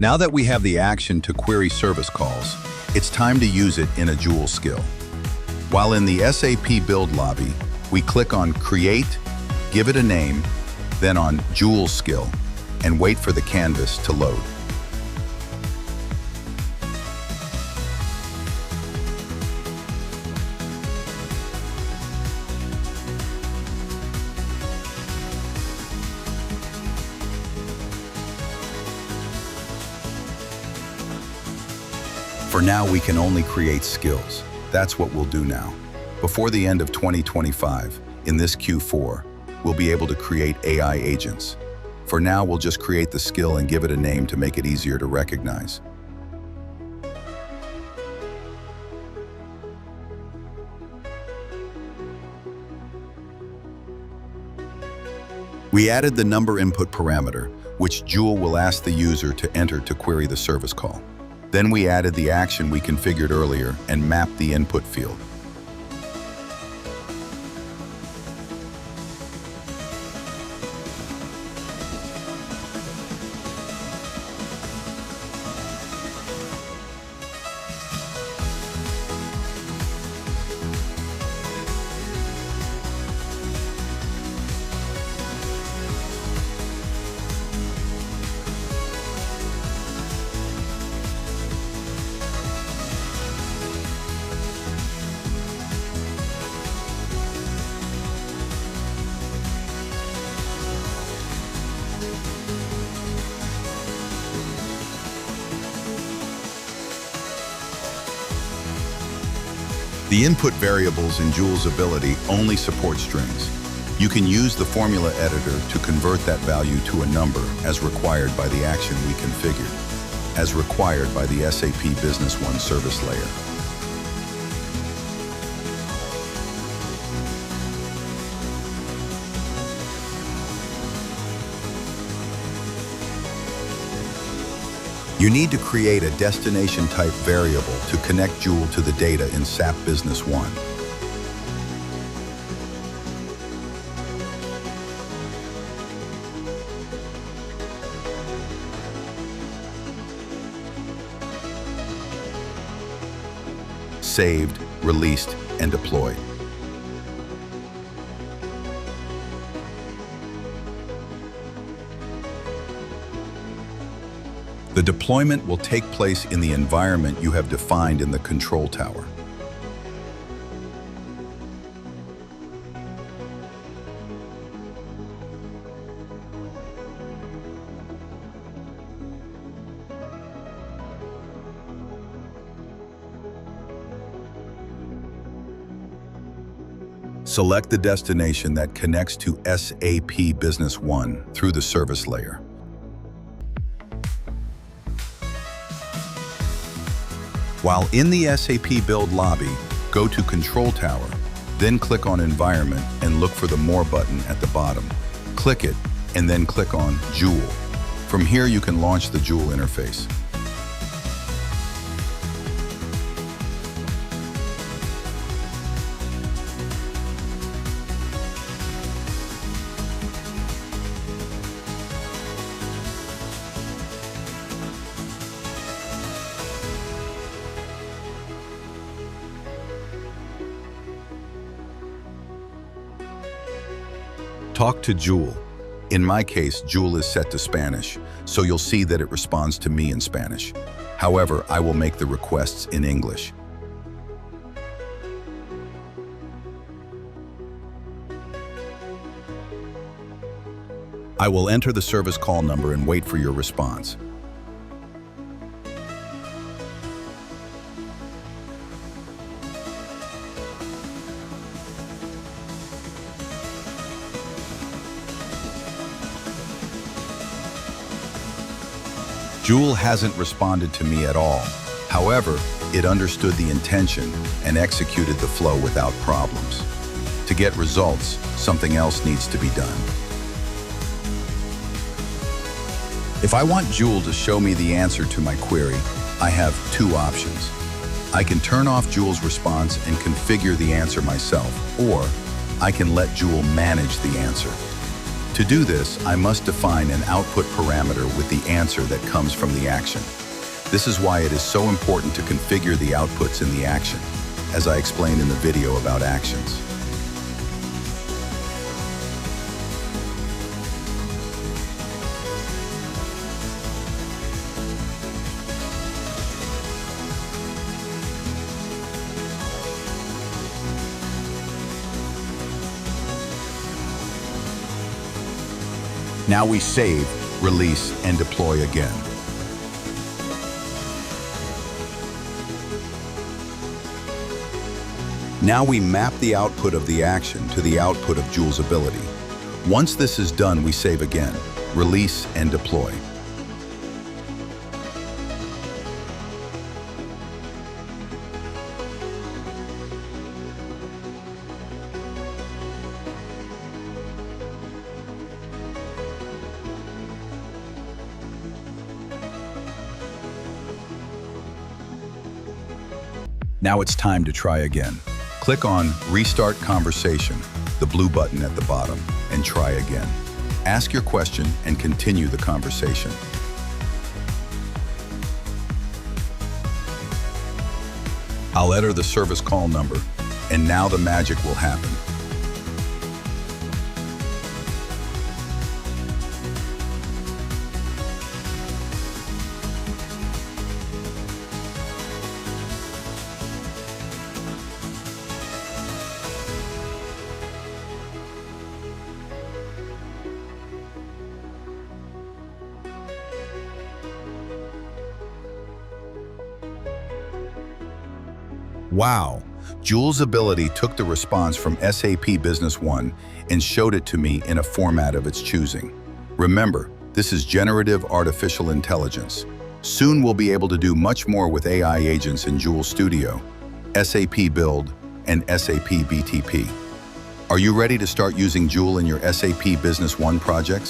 Now that we have the action to query service calls, it's time to use it in a Joule skill. While in the SAP Build lobby, we click on Create, give it a name, then on Joule Skill, and wait for the canvas to load. For now, we can only create skills. That's what we'll do now. Before the end of 2025, in this Q4, we'll be able to create AI agents. For now, we'll just create the skill and give it a name to make it easier to recognize. We added the number input parameter, which Joule will ask the user to enter to query the service call. Then we added the action we configured earlier and mapped the input field. The input variables in Joule's ability only support strings. You can use the formula editor to convert that value to a number as required by the action we configured, as required by the SAP Business One service layer. You need to create a destination type variable to connect Joule to the data in SAP Business One. Saved, released, and deployed. The deployment will take place in the environment you have defined in the control tower. Select the destination that connects to SAP Business One through the service layer. While in the SAP Build lobby, go to Control Tower, then click on Environment and look for the More button at the bottom. Click it, and then click on Joule. From here, you can launch the Joule interface. Talk to Joule. In my case, Joule is set to Spanish, so you'll see that it responds to me in Spanish. However, I will make the requests in English. I will enter the service call number and wait for your response. Joule hasn't responded to me at all. However, it understood the intention and executed the flow without problems. To get results, something else needs to be done. If I want Joule to show me the answer to my query, I have two options. I can turn off Joule's response and configure the answer myself, or I can let Joule manage the answer. To do this, I must define an output parameter with the answer that comes from the action. This is why it is so important to configure the outputs in the action, as I explained in the video about actions. Now we save, release, and deploy again. Now we map the output of the action to the output of Joule's ability. Once this is done, we save again, release, and deploy. Now it's time to try again. Click on Restart Conversation, the blue button at the bottom, and try again. Ask your question and continue the conversation. I'll enter the service call number, and now the magic will happen. Wow! Joule's ability took the response from SAP Business One and showed it to me in a format of its choosing. Remember, this is generative artificial intelligence. Soon we'll be able to do much more with AI agents in Joule Studio, SAP Build, and SAP BTP. Are you ready to start using Joule in your SAP Business One projects?